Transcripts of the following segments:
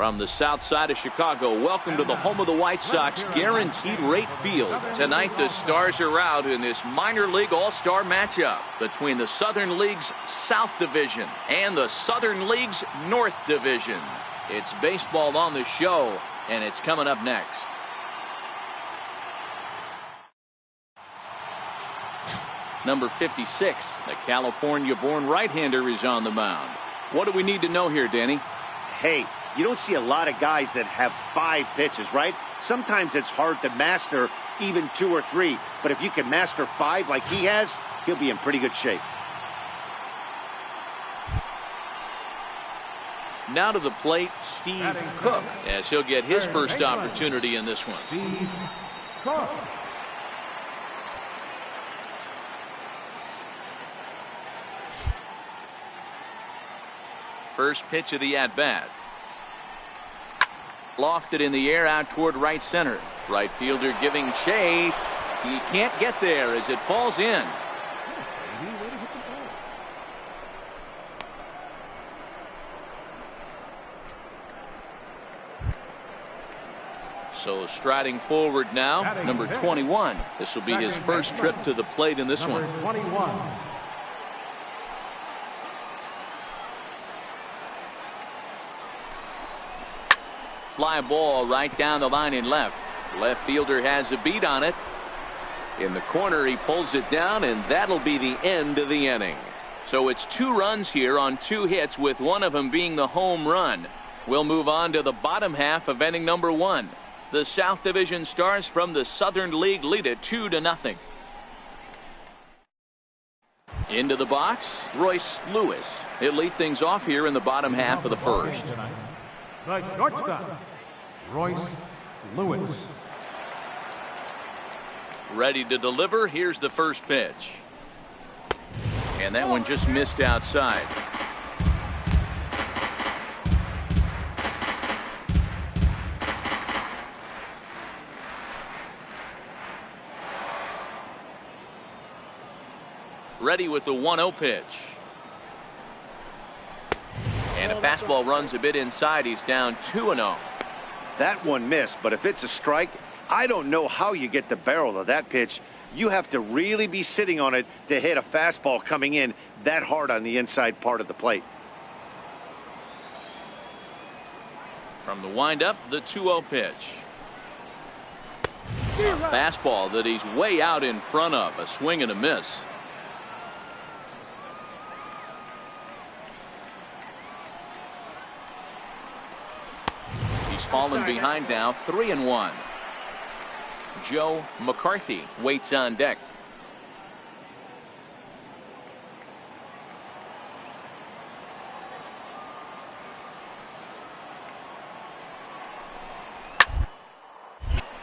From the south side of Chicago, welcome to the home of the White Sox, Guaranteed Rate Field. Tonight, the Stars are out in this minor league all-star matchup between the Southern League's South Division and the Southern League's North Division. It's baseball on the show, and it's coming up next. Number 56, the California-born right-hander, is on the mound. What do we need to know here, Danny? Hey, you don't see a lot of guys that have 5 pitches, right? Sometimes it's hard to master even 2 or 3. But if you can master 5 like he has, he'll be in pretty good shape. Now to the plate, Steve Cook, as he'll get his first opportunity in this one. Steve Cook. First pitch of the at-bat. Lofted in the air out toward right center. Right fielder giving chase. He can't get there as it falls in. So striding forward now, number 21. This will be his first trip to the plate in this one. 21. Fly ball right down the line in left. Left fielder has a beat on it. In the corner, he pulls it down, and that'll be the end of the inning. So it's 2 runs here on 2 hits, with one of them being the home run. We'll move on to the bottom half of inning number 1. The South Division Stars from the Southern League lead it 2-0. Into the box, Royce Lewis. He'll lead things off here in the bottom half of the first. The shortstop, Royce Lewis. Ready to deliver. Here's the first pitch. And that one just missed outside. Ready with the 1-0 pitch. And a fastball runs a bit inside. He's down 2-0. That one missed, but if it's a strike, I don't know how you get the barrel of that pitch. You have to really be sitting on it to hit a fastball coming in that hard on the inside part of the plate. From the windup, the 2-0 pitch. A fastball that he's way out in front of. A swing and a miss. Fallen behind now, 3-1. Joe McCarthy waits on deck.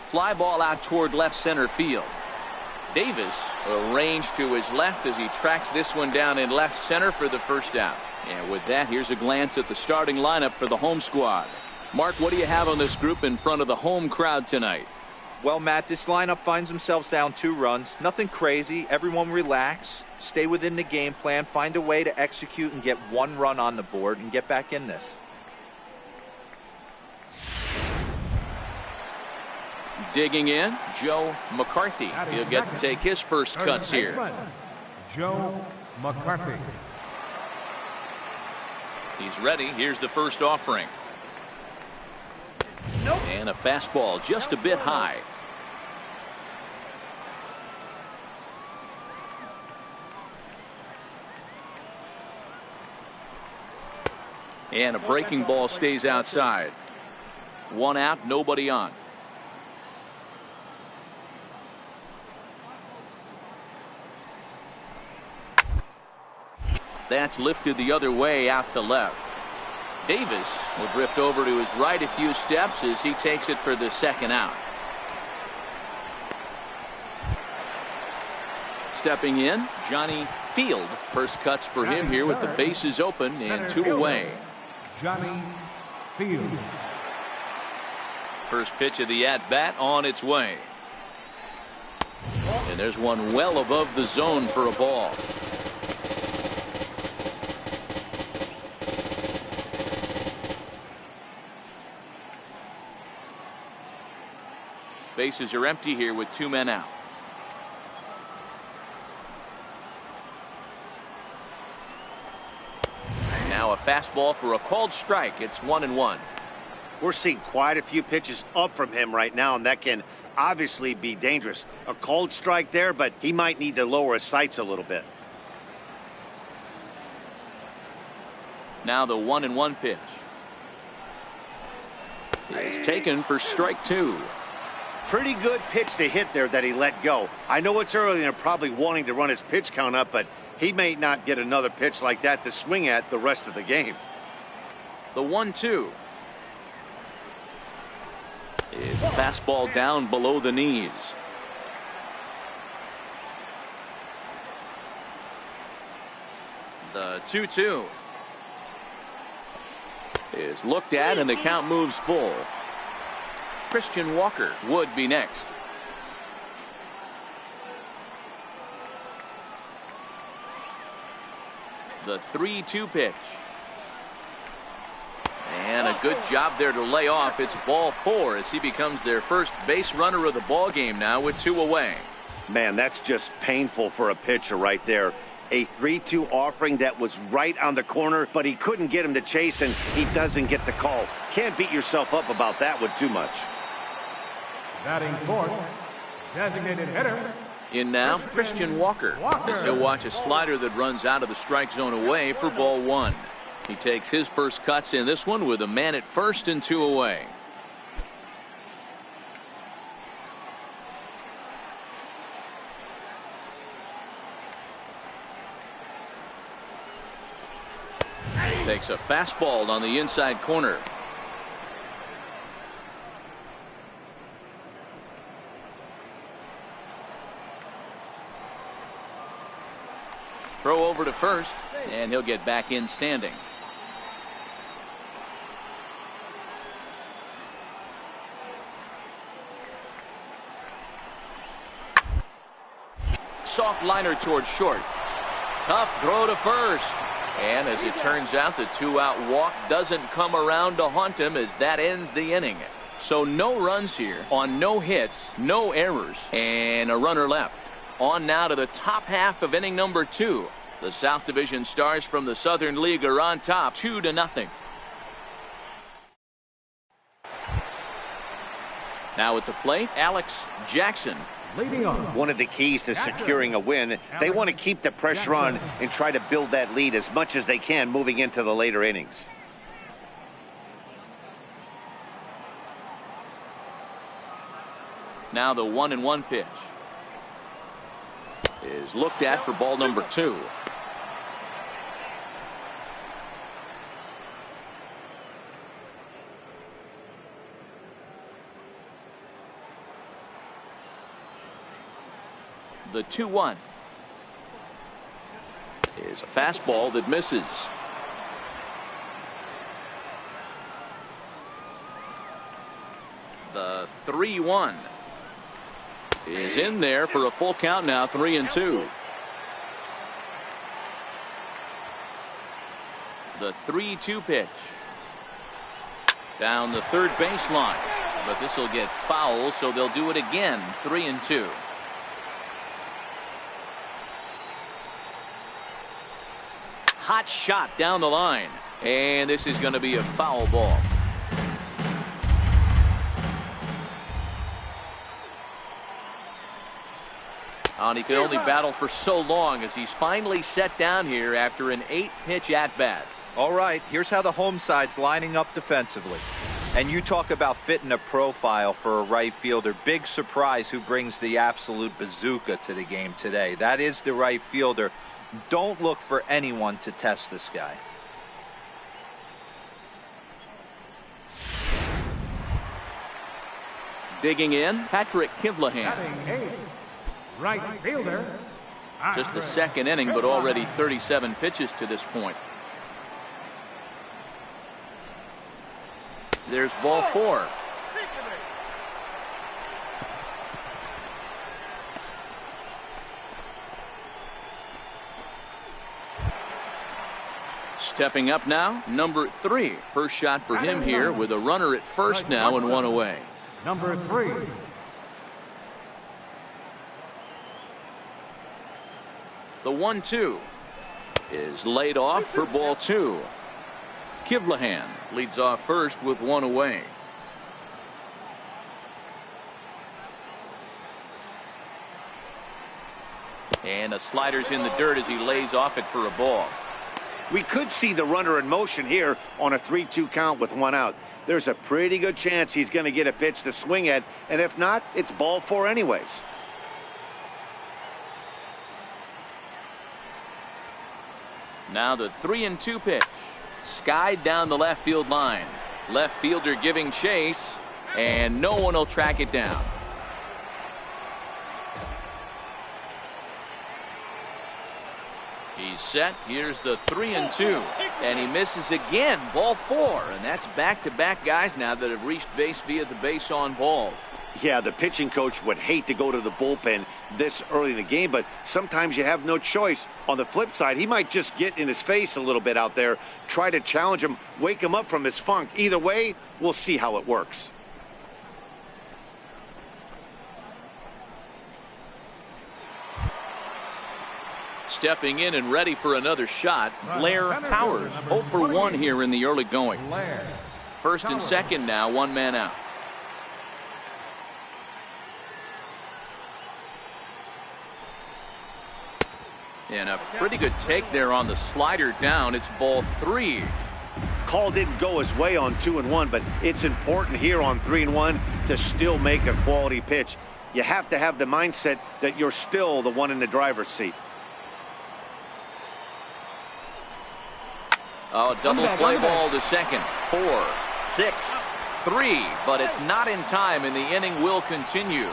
Fly ball out toward left center field. Davis arranged to his left as he tracks this one down in left center for the first out. And with that, here's a glance at the starting lineup for the home squad. Mark, what do you have on this group in front of the home crowd tonight? Well, Matt, this lineup finds themselves down 2 runs. Nothing crazy. Everyone relax. Stay within the game plan. Find a way to execute and get 1 run on the board and get back in this. Digging in, Joe McCarthy. He'll get to take his first cuts here. Joe McCarthy. He's ready. Here's the first offering. And a fastball just a bit high. And a breaking ball stays outside. 1 out, nobody on. That's lifted the other way out to left. Davis will drift over to his right a few steps as he takes it for the second out. Stepping in, Johnny Field. First cuts for him here with the bases open and 2 away. Johnny Field. First pitch of the at-bat on its way. And there's one well above the zone for a ball. Bases are empty here with 2 men out. And now a fastball for a called strike. It's 1-1. We're seeing quite a few pitches up from him right now, and that can obviously be dangerous. A cold strike there, but he might need to lower his sights a little bit. Now the 1-1 pitch is taken for strike 2. Pretty good pitch to hit there that he let go. I know it's early and they're probably wanting to run his pitch count up, but he may not get another pitch like that to swing at the rest of the game. The 1-2 is a fastball down below the knees. The 2-2 is looked at and the count moves full. Christian Walker would be next. The 3-2 pitch. And a good job there to lay off. It's ball 4 as he becomes their first base runner of the ball game now with 2 away. Man, that's just painful for a pitcher right there. A 3-2 offering that was right on the corner, but he couldn't get him to chase, and he doesn't get the call. Can't beat yourself up about that one too much. Batting fourth, designated hitter. In now, Christian Walker. As he'll watch a slider that runs out of the strike zone away for ball 1. He takes his first cuts in this one with a man at first and 2 away. Takes a fastball on the inside corner. Throw over to first, and he'll get back in standing. Soft liner towards short. Tough throw to first. And as it turns out, the 2-out walk doesn't come around to haunt him as that ends the inning. So no runs here on no hits, no errors, and a runner left. On now to the top half of inning number 2. The South Division Stars from the Southern League are on top 2-0. Now at the plate, Alex Jackson. Leading off. One of the keys to securing a win, they want to keep the pressure on and try to build that lead as much as they can moving into the later innings. Now the 1-1 pitch is looked at for ball number 2. The 2-1 is a fastball that misses. The 3-1 is in there for a full count now, 3-2. The 3-2 pitch down the third baseline, but this will get foul, so they'll do it again. 3-2. Hot shot down the line, and this is going to be a foul ball. And he could only battle for so long as he's finally set down here after an 8-pitch at-bat. All right, here's how the home side's lining up defensively. And you talk about fitting a profile for a right fielder. Big surprise who brings the absolute bazooka to the game today. That is the right fielder. Don't look for anyone to test this guy. Digging in, Patrick Kivlahan. Batting eighth, right fielder. Just the second inning, but already 37 pitches to this point. There's ball 4. Stepping up now, number 3. First shot for him here with a runner at first now and 1 away. Number 3. The 1-2 is laid off for ball 2. Kivlahan leads off first with one away. And a slider's in the dirt as he lays off it for a ball. We could see the runner in motion here on a 3-2 count with one out. There's a pretty good chance he's going to get a pitch to swing at, and if not, it's ball 4 anyways. Now the 3-2 pitch. Skied down the left field line. Left fielder giving chase, and no one will track it down. He's set. Here's the 3-2, and he misses again. Ball 4, and that's back-to-back guys now that have reached base via the base on balls. Yeah, the pitching coach would hate to go to the bullpen this early in the game, but sometimes you have no choice. On the flip side, he might just get in his face a little bit out there, try to challenge him, wake him up from his funk. Either way, we'll see how it works. Stepping in and ready for another shot, Blair Powers. 0 for 1 here in the early going. First and second now, one man out. And a pretty good take there on the slider down. It's ball 3. Call didn't go his way on 2-1, but it's important here on 3-1 to still make a quality pitch. You have to have the mindset that you're still the one in the driver's seat. Oh, double play ball to second. 4, 6, 3, but it's not in time, and the inning will continue.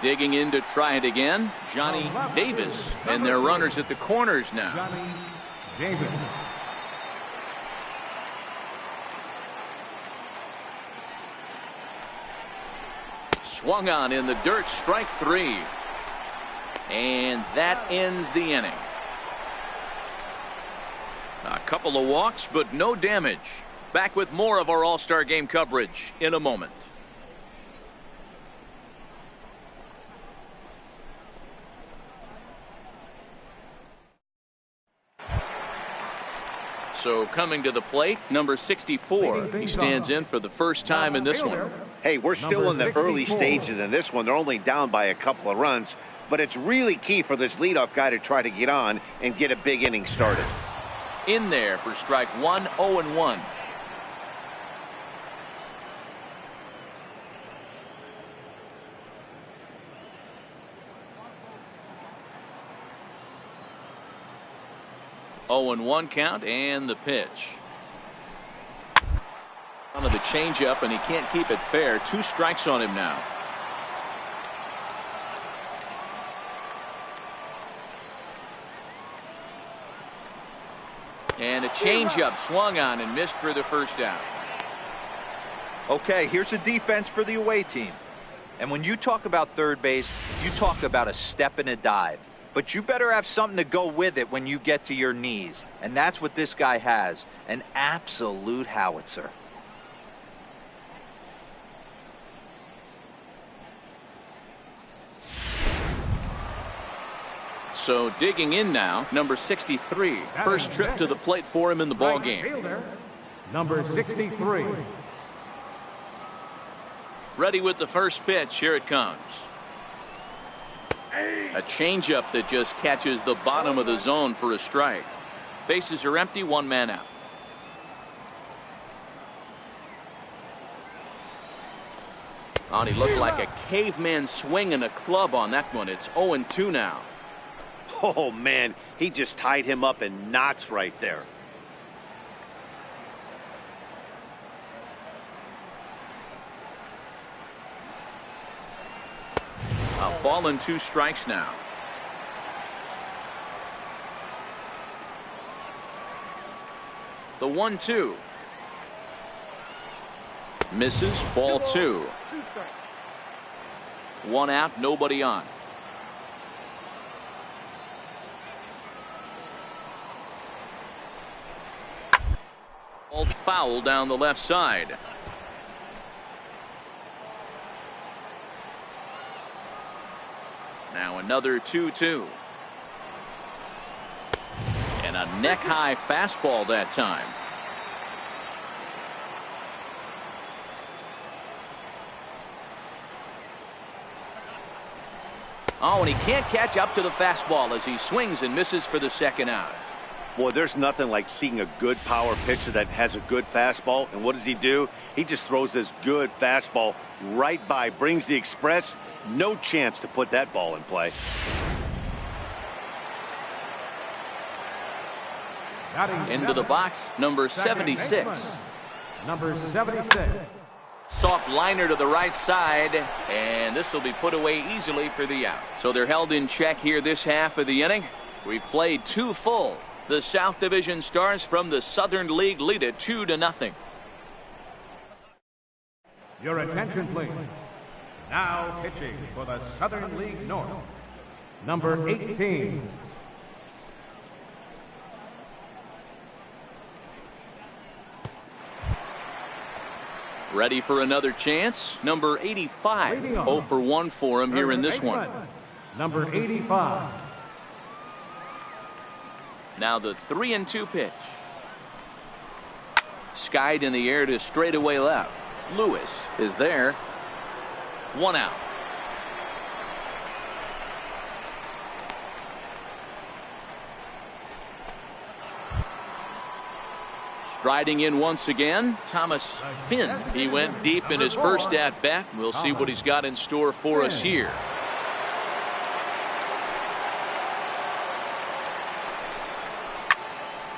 Digging in to try it again, Johnny Davis, and their runners at the corners now. Johnny Davis. Swung on in the dirt, strike 3. And that ends the inning. A couple of walks, but no damage. Back with more of our All-Star Game coverage in a moment. So coming to the plate, number 64. He stands in for the first time in this one. Hey, we're still in the early stages in this one. They're only down by a couple of runs, but it's really key for this leadoff guy to try to get on and get a big inning started. In there for strike 1, 0-1. Oh, 1 count, and the pitch. On to the changeup, and he can't keep it fair. 2 strikes on him now. And a changeup swung on and missed for the first out. Okay, here's a defense for the away team. And when you talk about third base, you talk about a step and a dive. But you better have something to go with it when you get to your knees. And that's what this guy has. An absolute howitzer. So digging in now, number 63. First trip to the plate for him in the ball game. Fielder, number 63. Ready with the first pitch. Here it comes. A changeup that just catches the bottom of the zone for a strike. Bases are empty, 1 man out. Oh, he looked like a caveman swinging a club on that one. It's 0-2 now. Oh, man, he just tied him up in knots right there. A ball and 2 strikes now. The 1-2. Misses, ball 2. 1 out, nobody on. Ball foul down the left side. Now another 2-2. And a neck-high fastball that time. Oh, and he can't catch up to the fastball as he swings and misses for the second out. Boy, there's nothing like seeing a good power pitcher that has a good fastball. And what does he do? He just throws this good fastball right by, brings the express. No chance to put that ball in play. Into the box, number 76. Number 76. Soft liner to the right side, and this will be put away easily for the out. So they're held in check here this half of the inning. We've played 2 full. The South Division Stars from the Southern League lead it 2-0. Your attention, please. Now pitching for the Southern League North, number 18. Ready for another chance. Number 85. 0 for 1 for him here in this one. Number 85. Now the 3-2 pitch. Skied in the air to straightaway left. Lewis is there. 1 out. Striding in once again, Thomas Finn. He went deep in his first at-bat. We'll see what he's got in store for us here.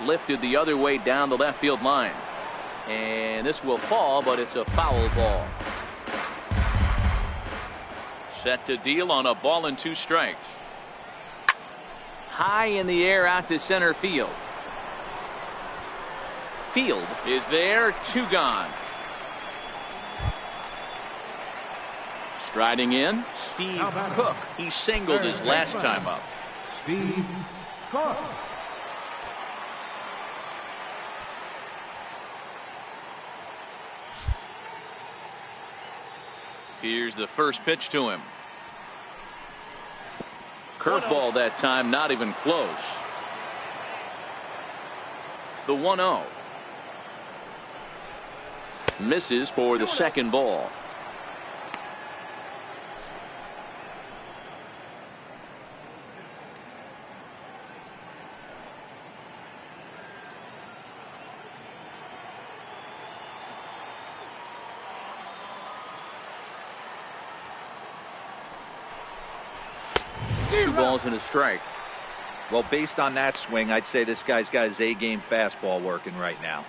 Lifted the other way down the left field line. And this will fall, but it's a foul ball. Set to deal on a ball and 2 strikes. High in the air out to center field. Field is there, 2 gone. Striding in, Steve Cook. He singled his last time up. Steve Cook. Here's the first pitch to him. Curveball that time, not even close. The 1-0. Misses for the second ball. Two balls and a strike. Well, based on that swing, I'd say this guy's got his A-game fastball working right now.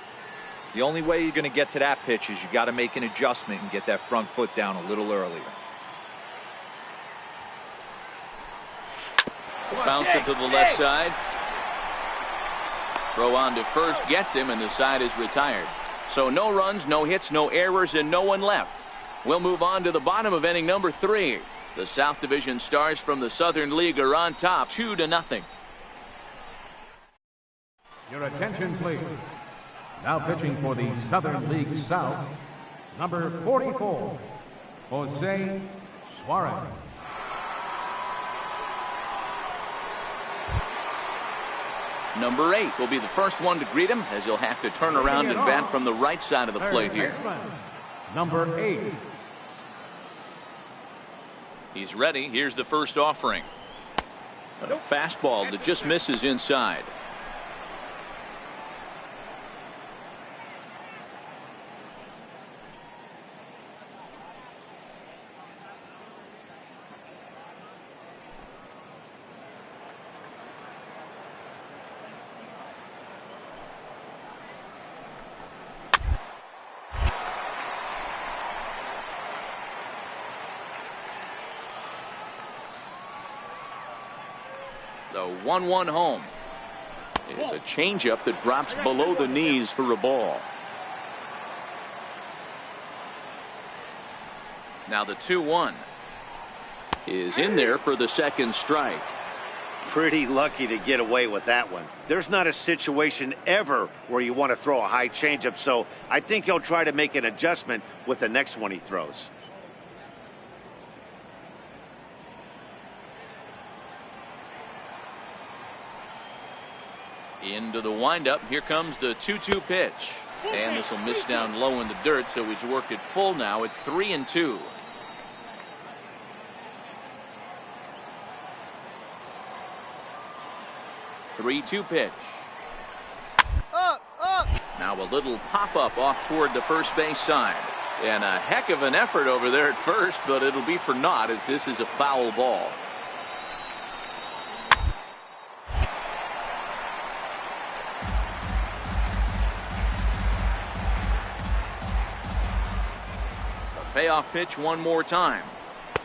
The only way you're going to get to that pitch is you got to make an adjustment and get that front foot down a little earlier. Bounce it to the left side. Throw on to first, gets him, and the side is retired. So no runs, no hits, no errors, and no one left. We'll move on to the bottom of inning number 3. The South Division Stars from the Southern League are on top, 2-0. Your attention, please. Now pitching for the Southern League South, number 44, Jose Suarez. Number 8 will be the first one to greet him, as he'll have to turn around and bat from the right side of the plate here. Number 8. He's ready. Here's the first offering. A fastball that just misses inside. The 1-1 home is a changeup that drops below the knees for a ball. Now the 2-1 is in there for the second strike. Pretty lucky to get away with that one. There's not a situation ever where you want to throw a high changeup, so I think he'll try to make an adjustment with the next one he throws. Into the windup. Here comes the 2-2 pitch. And this will miss down low in the dirt, so he's worked it full now at 3-2. Three-two pitch. Now a little pop-up off toward the first base side. And a heck of an effort over there at first, but it'll be for naught as this is a foul ball. Payoff pitch one more time.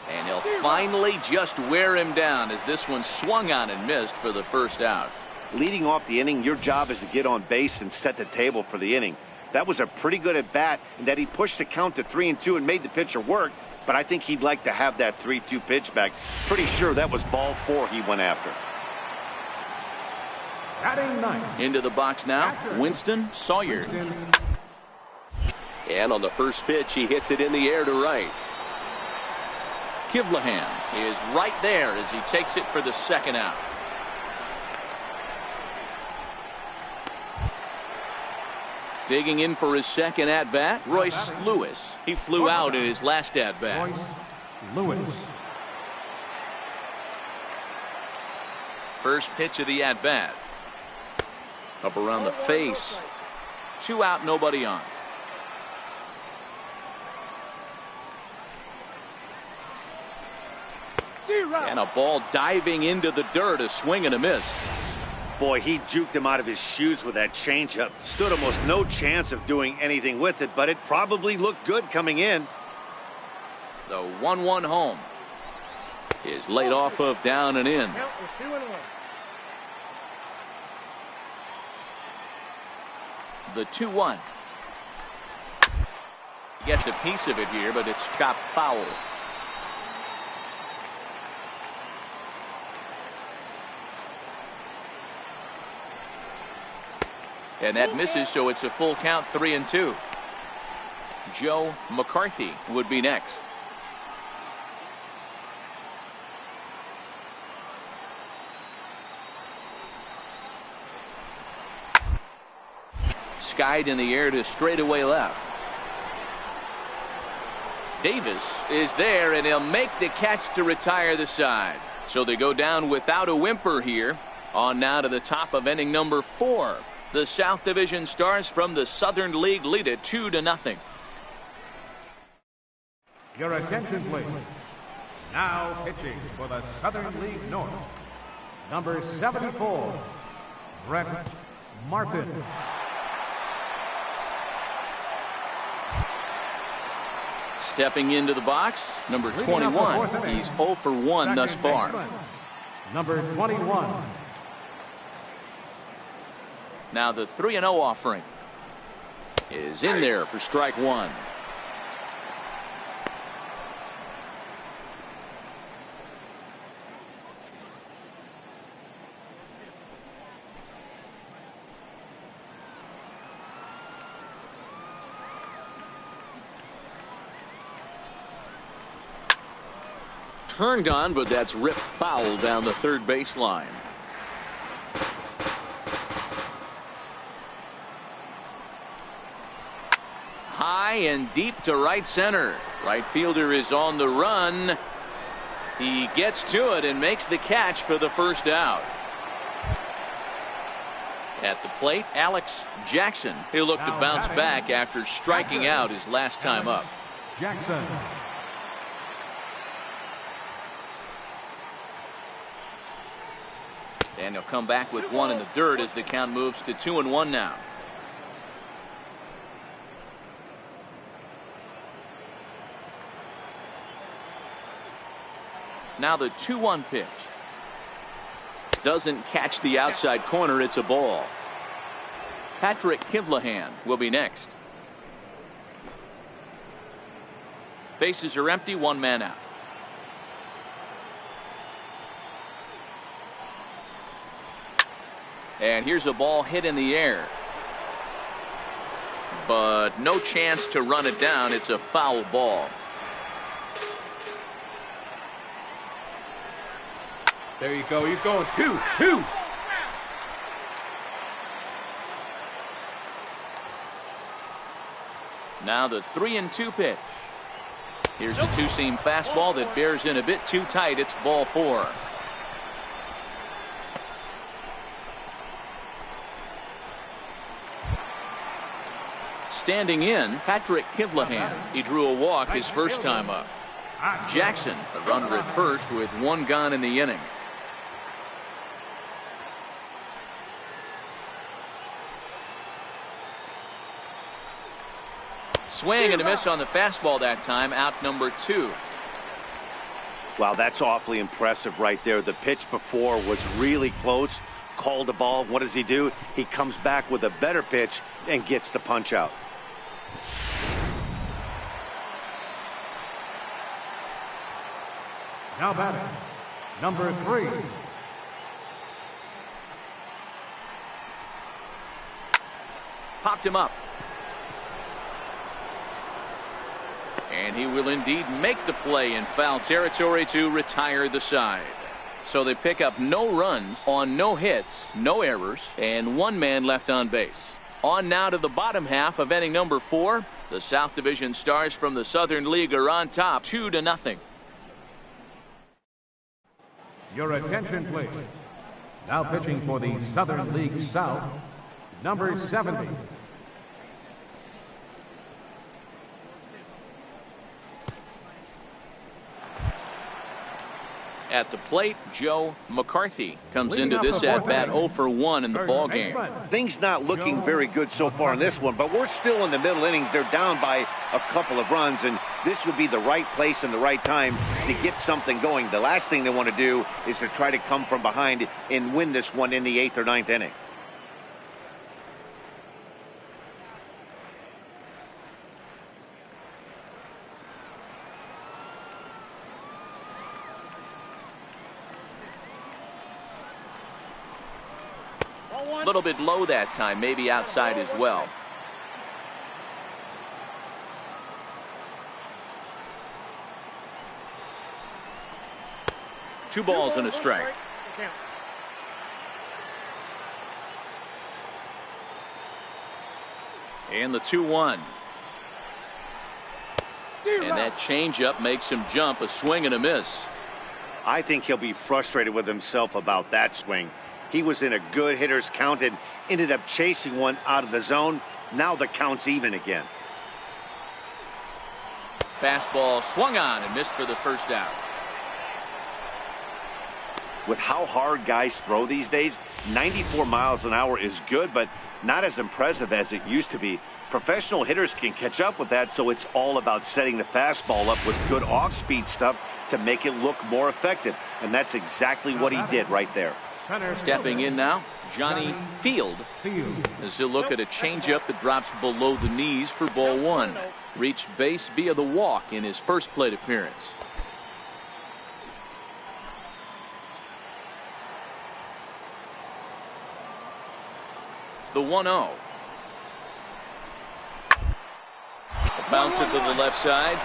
And he'll finally just wear him down as this one swung on and missed for the first out. Leading off the inning, your job is to get on base and set the table for the inning. That was a pretty good at bat, and that he pushed the count to 3-2 and made the pitcher work, but I think he'd like to have that 3-2 pitch back. Pretty sure that was ball 4 he went after. Batting ninth. Into the box now, Winston Sawyer. And on the first pitch, he hits it in the air to right. Kivlahan is right there as he takes it for the second out. Digging in for his second at-bat, Royce Lewis. He flew out in his last at-bat. Royce Lewis. First pitch of the at-bat. Up around the face. 2 out, nobody on. And a ball diving into the dirt, a swing and a miss. Boy, he juked him out of his shoes with that changeup. Stood almost no chance of doing anything with it, but it probably looked good coming in. The 1-1 home is laid off of down and in. The 2-1. Gets a piece of it here, but it's chopped foul. And that misses, so it's a full count, 3-2. Joe McCarthy would be next. Skied in the air to straightaway left. Davis is there, and he'll make the catch to retire the side. So they go down without a whimper here. On now to the top of inning number 4. The South Division Stars from the Southern League lead it 2-0. Your attention, please. Now pitching for the Southern League North, number 74, Brett Martin. Stepping into the box, number 21. He's 0 for 1 thus far. Number 21. Now the 3-0 offering is in there for strike 1. Turned on, but that's ripped foul down the third baseline. High and deep to right center. Right fielder is on the run. He gets to it and makes the catch for the first out. At the plate, Alex Jackson. He'll look to bounce back after striking out his last time up. Jackson. And he'll come back with one in the dirt as the count moves to 2-1 now. Now the 2-1 pitch. Doesn't catch the outside corner. It's a ball. Patrick Kivlahan will be next. Bases are empty. 1 man out. And here's a ball hit in the air. But no chance to run it down. It's a foul ball. There you go. You're going 2-2. Now the 3-2 pitch. Here's the two-seam fastball that bears in a bit too tight. It's ball 4. Standing in, Patrick Kivlahan. He drew a walk his first time up. Jackson, the runner at first with 1 gone in the inning. Swing and a miss on the fastball that time. Out number 2. Wow, that's awfully impressive right there. The pitch before was really close. Called the ball. What does he do? He comes back with a better pitch and gets the punch out. Now batting, number 3. Popped him up. And he will indeed make the play in foul territory to retire the side. So they pick up no runs on no hits, no errors, and 1 man left on base. On now to the bottom half of inning number 4. The South Division Stars from the Southern League are on top 2-0. Your attention, please. Now pitching for the Southern League South, number 70. At the plate, Joe McCarthy comes into this at-bat 0 for 1 in the ball game. Things not looking very good so far in this one, but we're still in the middle innings. They're down by a couple of runs, and this would be the right place and the right time to get something going. The last thing they want to do is to try to come from behind and win this one in the 8th or 9th inning. A little bit low that time, maybe outside as well. Two balls and a strike. And the 2-1. And that changeup makes him jump. A swing and a miss. I think he'll be frustrated with himself about that swing. He was in a good hitter's count and ended up chasing one out of the zone. Now the count's even again. Fastball swung on and missed for the first out. With how hard guys throw these days, 94 miles an hour is good, but not as impressive as it used to be. Professional hitters can catch up with that, so it's all about setting the fastball up with good off-speed stuff to make it look more effective. And that's exactly what he did right there. Stepping in now, Johnny Field, as he'll look at a changeup that drops below the knees for ball 1. Reached base via the walk in his first plate appearance. The 1-0. Bounce it to the left side.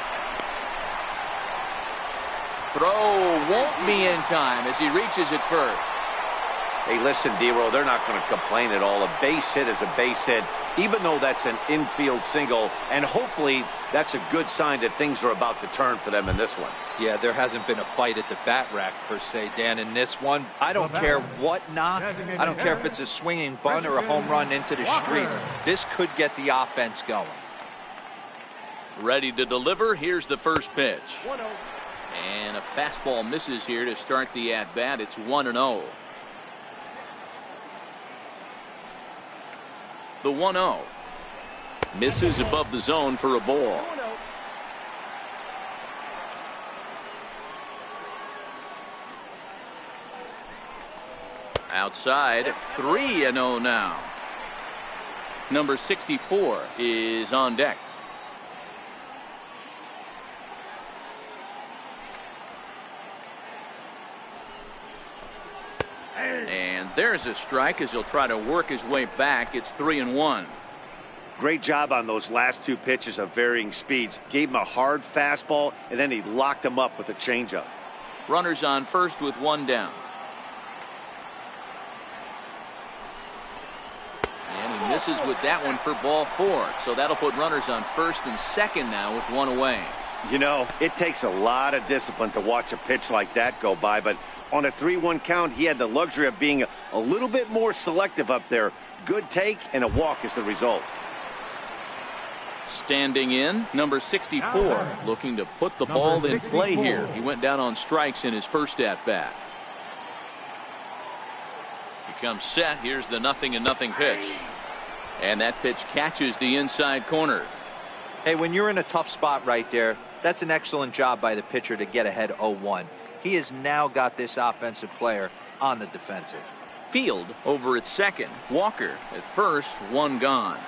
Throw won't be in time as he reaches it first. Hey, listen, D-Roll, they're not going to complain at all. A base hit is a base hit, even though that's an infield single. And hopefully that's a good sign that things are about to turn for them in this one. Yeah, there hasn't been a fight at the bat rack, per se, Dan, in this one. I don't care what knock. I don't care if it's a swinging bunt or a home run into the streets. This could get the offense going. Ready to deliver. Here's the first pitch. And a fastball misses here to start the at-bat. It's 1-0. The 1-0. Misses above the zone for a ball. Outside, 3-0 now. Number 64 is on deck. And there's a strike as he'll try to work his way back. It's 3-1. Great job on those last 2 pitches of varying speeds. Gave him a hard fastball, and then he locked him up with a changeup. Runners on first with 1 down. And he misses with that one for ball 4. So that'll put runners on first and second now with one away. You know, it takes a lot of discipline to watch a pitch like that go by, but on a 3-1 count, he had the luxury of being a little bit more selective up there. Good take, and a walk is the result. Standing in, number 64, looking to put the ball in play here. He went down on strikes in his first at-bat. He comes set. Here's the 0-0 pitch. And that pitch catches the inside corner. Hey, when you're in a tough spot right there, that's an excellent job by the pitcher to get ahead 0-1. He has now got this offensive player on the defensive. Field over at second. Walker at first, one gone.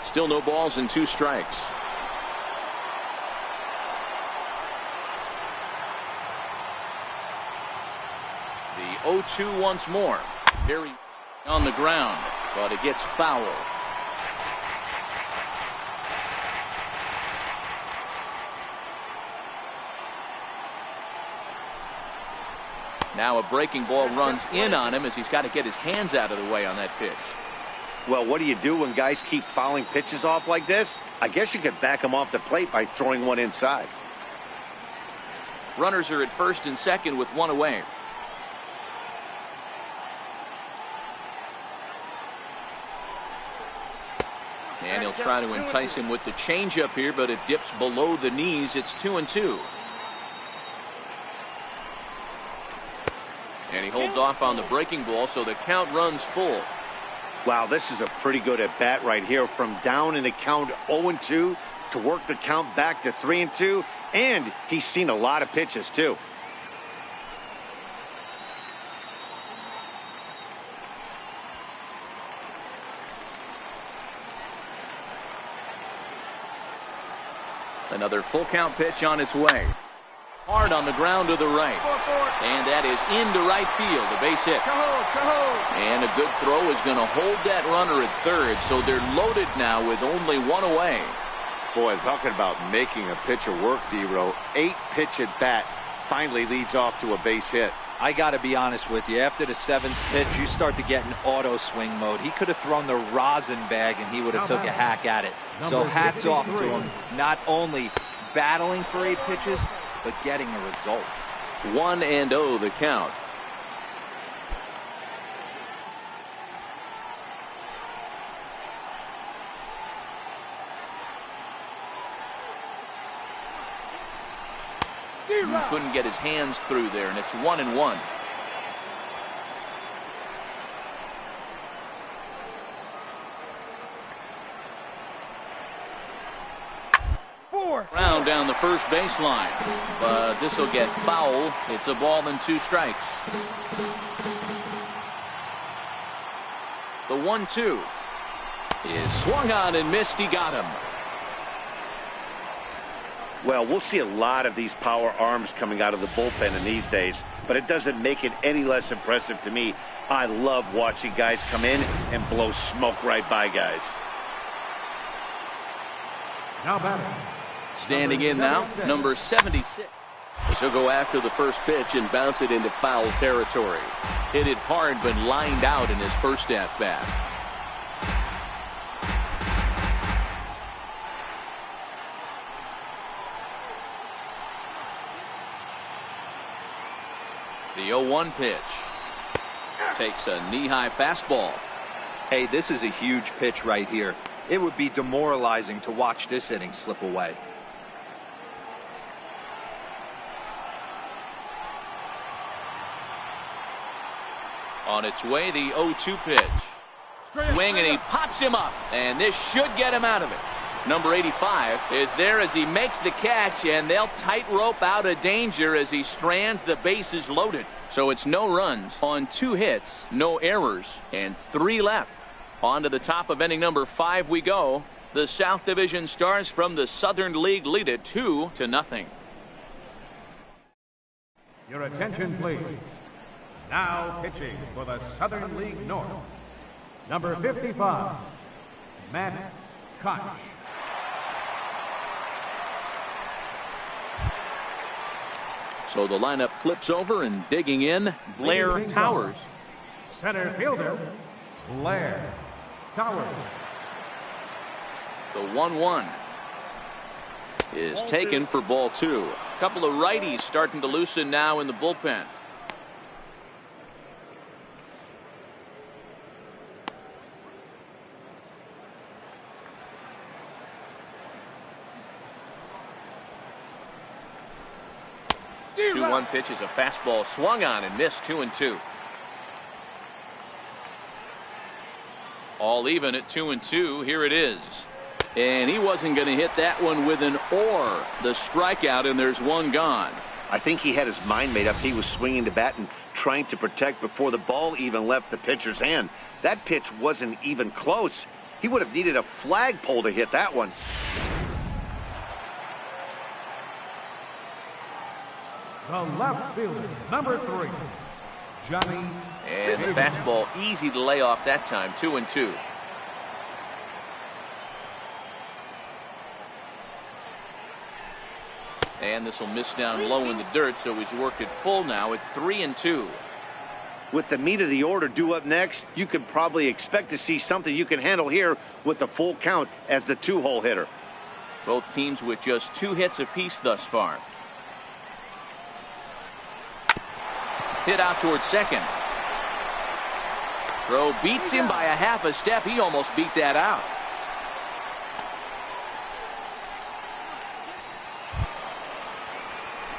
Still no balls and 2 strikes. The 0-2 once more. Very on the ground, but it gets foul. Now a breaking ball runs in on him as he's got to get his hands out of the way on that pitch. Well, what do you do when guys keep fouling pitches off like this? I guess you could back them off the plate by throwing one inside. Runners are at first and second with one away. And he'll try to entice him with the changeup here, but it dips below the knees. It's 2-2. And he holds off on the breaking ball, so the count runs full. Wow, this is a pretty good at bat right here. From down in the count 0-2 to work the count back to 3-2. And he's seen a lot of pitches, too. Another full count pitch on its way. Hard on the ground to the right. And that is into right field. A base hit. And a good throw is going to hold that runner at third. So they're loaded now with only one away. Boy, talking about making a pitcher work, D-Row. 8-pitch at bat finally leads off to a base hit. I got to be honest with you. After the 7th pitch, you start to get in auto swing mode. He could have thrown the rosin bag and he would have took a hack at it. So hats off to him. Not only battling for 8 pitches, but getting a result. 1-0 the count. Couldn't get his hands through there, and it's 1-1. Round down the first baseline, but this will get foul. It's a ball and 2 strikes. The 1-2 is swung on and missed. He got him. Well, we'll see a lot of these power arms coming out of the bullpen in these days, but it doesn't make it any less impressive to me. I love watching guys come in and blow smoke right by guys. Now batting. Standing in now, number 76. He'll go after the first pitch and bounce it into foul territory. Hit it hard, but lined out in his first at-bat. The 0-1 pitch. Takes a knee-high fastball. Hey, this is a huge pitch right here. It would be demoralizing to watch this inning slip away. On its way, the 0-2 pitch. Swing, and he pops him up. And this should get him out of it. Number 85 is there as he makes the catch, and they'll tightrope out of danger as he strands the bases loaded. So it's no runs on 2 hits, no errors, and 3 left. On to the top of inning number 5 we go. The South Division Stars from the Southern League lead it 2-0. Your attention, please. Now pitching for the Southern League North, Number 55, Matt Koch. So the lineup flips over, and digging in, Blair Towers. Center fielder, Blair Towers. The 1-1 is taken for ball 2. A couple of righties starting to loosen now in the bullpen. The 2-1 pitch is a fastball swung on and missed. 2-2. All even at 2-2. Here it is. And he wasn't going to hit that one with an or. The strikeout, and there's one gone. I think he had his mind made up. He was swinging the bat and trying to protect before the ball even left the pitcher's hand. That pitch wasn't even close. He would have needed a flagpole to hit that one. The left fielder, number 3, Johnny. And the fastball easy to lay off that time. 2-2. And this will miss down low in the dirt, so he's worked it full now at 3-2. With the meat of the order due up next, you could probably expect to see something you can handle here with the full count as the 2-hole hitter. Both teams with just 2 hits apiece thus far. Hit out towards second. Throw beats him by a half a step. He almost beat that out.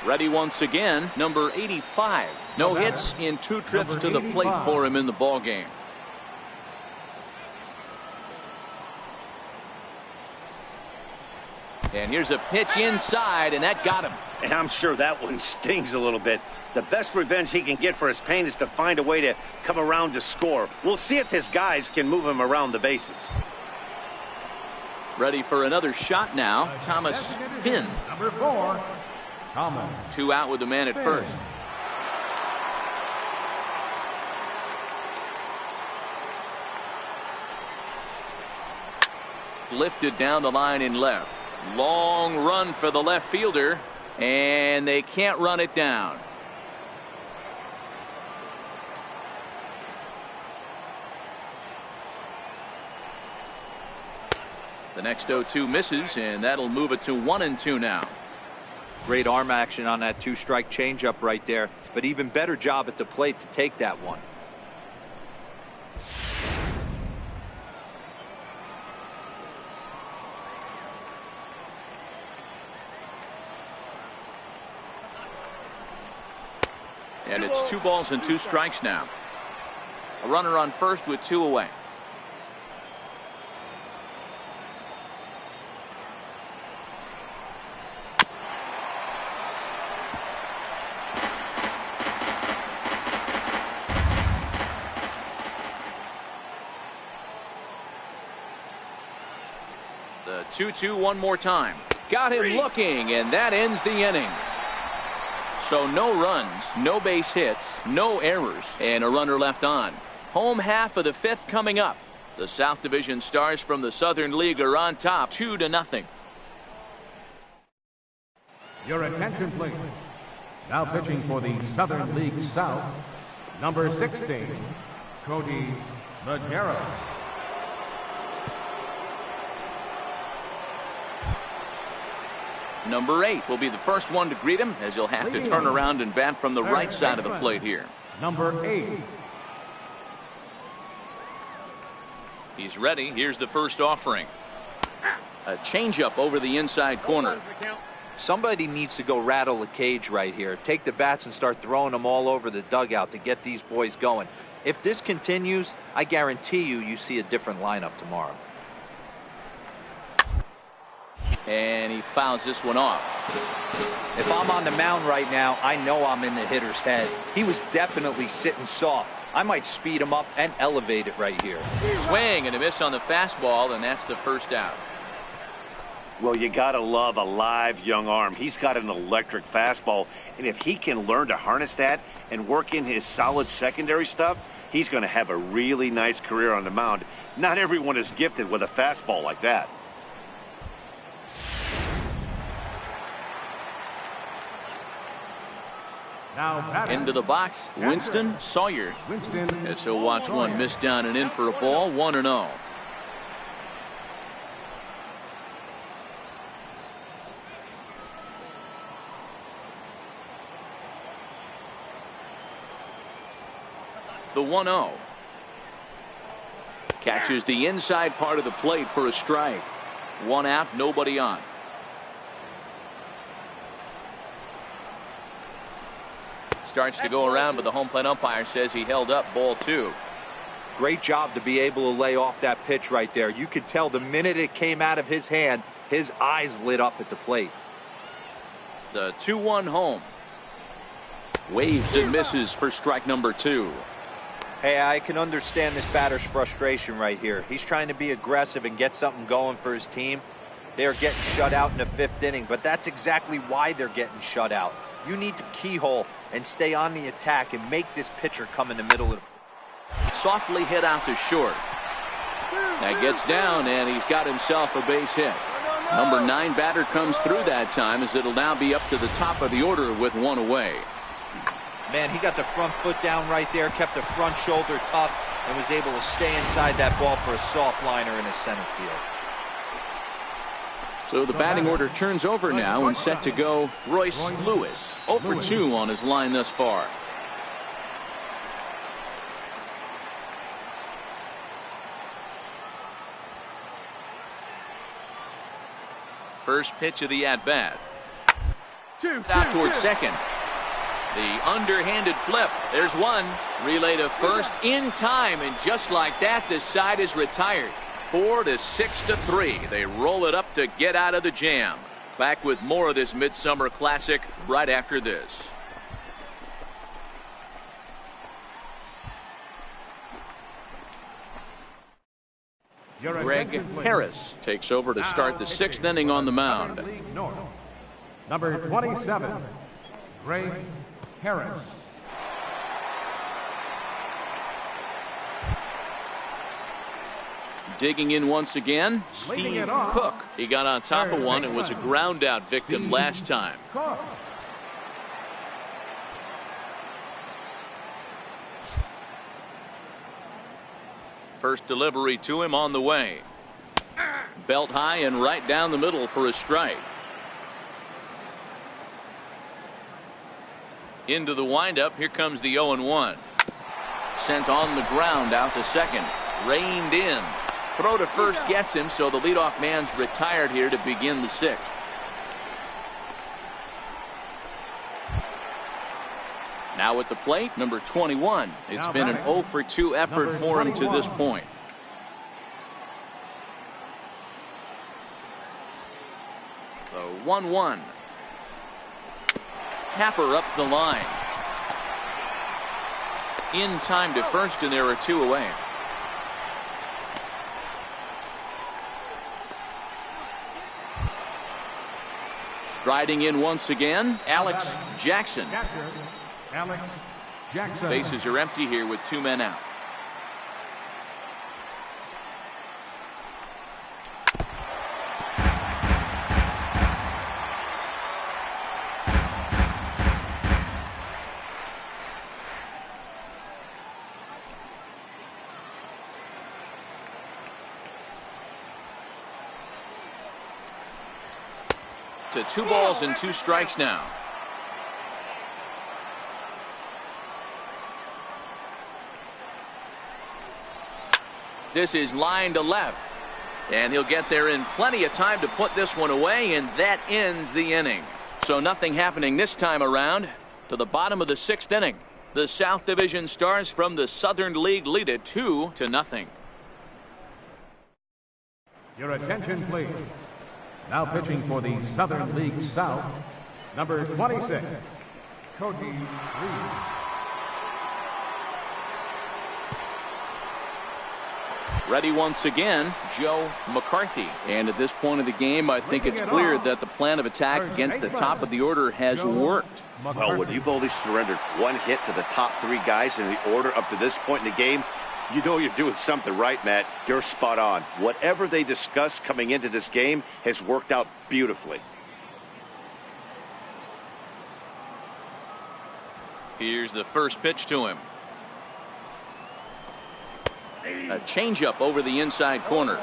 Ready once again, number 85. No hits in 2 trips to the plate for him in the ball game. And here's a pitch inside, and that got him. And I'm sure that one stings a little bit. The best revenge he can get for his pain is to find a way to come around to score. We'll see if his guys can move him around the bases. Ready for another shot now, Thomas Finn. Number 4, Thomas. 2 out with the man at first. Lifted down the line in left. Long run for the left fielder, and they can't run it down. The next 0-2 misses, and that'll move it to 1-2 now. Great arm action on that 2-strike changeup right there, but even better job at the plate to take that one. And it's 2 balls and 2 strikes now. A runner on first with 2 away. The 2-2 one more time. Got him looking, and that ends the inning. So no runs, no base hits, no errors, and a runner left on. Home half of the 5th coming up. The South Division Stars from the Southern League are on top 2-0. Your attention, please. Now pitching for the Southern League South, number 16, Cody Madero. Number 8 will be the first one to greet him, as he'll have to turn around and bat from the right side of the plate here. Number 8. He's ready. Here's the first offering. A changeup over the inside corner. Somebody needs to go rattle the cage right here. Take the bats and start throwing them all over the dugout to get these boys going. If this continues, I guarantee you see a different lineup tomorrow. And he fouls this one off. If I'm on the mound right now, I know I'm in the hitter's head. He was definitely sitting soft. I might speed him up and elevate it right here. Swing and a miss on the fastball, and that's the first out. Well, you got to love a live young arm. He's got an electric fastball, and if he can learn to harness that and work in his solid secondary stuff, he's going to have a really nice career on the mound. Not everyone is gifted with a fastball like that. Now into the box, Winston Sawyer. As he'll watch one miss down and in for a ball, 1-0. The 1-0. Catches the inside part of the plate for a strike. One out, nobody on. Starts to go around, but the home plate umpire says he held up, ball 2. Great job to be able to lay off that pitch right there. You could tell the minute it came out of his hand, his eyes lit up at the plate. The 2-1 home. Waves and misses for strike number 2. Hey, I can understand this batter's frustration right here. He's trying to be aggressive and get something going for his team. They're getting shut out in the 5th inning, but that's exactly why they're getting shut out. You need to keyhole and stay on the attack and make this pitcher come in the middle of the... Softly hit out to short. That gets down, and he's got himself a base hit. Number 9 batter comes through that time, as it'll now be up to the top of the order with one away. Man, he got the front foot down right there, kept the front shoulder tough, and was able to stay inside that ball for a soft liner in his center field. So the batting order turns over now, and set to go Royce Lewis. 0 for 2 on his line thus far. First pitch of the at-bat. Out towards second. The underhanded flip. There's one. Relay to first in time, and just like that, this side is retired. 4-6-3. They roll it up to get out of the jam. Back with more of this Midsummer Classic right after this. Greg Harris takes over to start the 6th inning on the mound. Number 27, Greg Harris. Digging in once again, Steve Cook. He got on top of one and was a ground out victim last time. First delivery to him on the way. Belt high and right down the middle for a strike. Into the windup. Here comes the 0-1. Sent on the ground out to second. Reined in. Throw to first gets him, so the leadoff man's retired here to begin the 6th. Now at the plate, number 21. It's been an 0 for 2 effort for him to this point. The 1-1. Tapper up the line. In time to first, and there are 2 away. Striding in once again, Alex Jackson. Alex Jackson. Bases are empty here with 2 men out. To 2 balls and 2 strikes now. This is line to left, and he'll get there in plenty of time to put this one away, and that ends the inning. So nothing happening this time around. To the bottom of the 6th inning, the South Division Stars from the Southern League lead it 2-0. Your attention, please. Now pitching for the Southern League South, number 26, Cody Reed. Ready once again, Joe McCarthy. And at this point of the game, I think it's clear that the plan of attack against the top of the order has worked. Well, when you've only surrendered one hit to the top three guys in the order up to this point in the game, you know you're doing something right, Matt. You're spot on. Whatever they discussed coming into this game has worked out beautifully. Here's the first pitch to him. A changeup over the inside corner.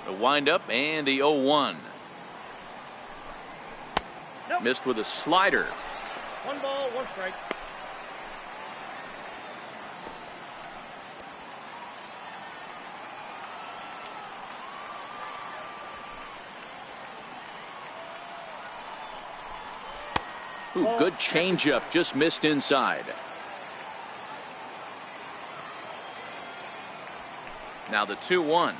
The windup and the 0-1. Missed with a slider. 1 ball, 1 strike. Ooh, good changeup, just missed inside. Now the 2-1.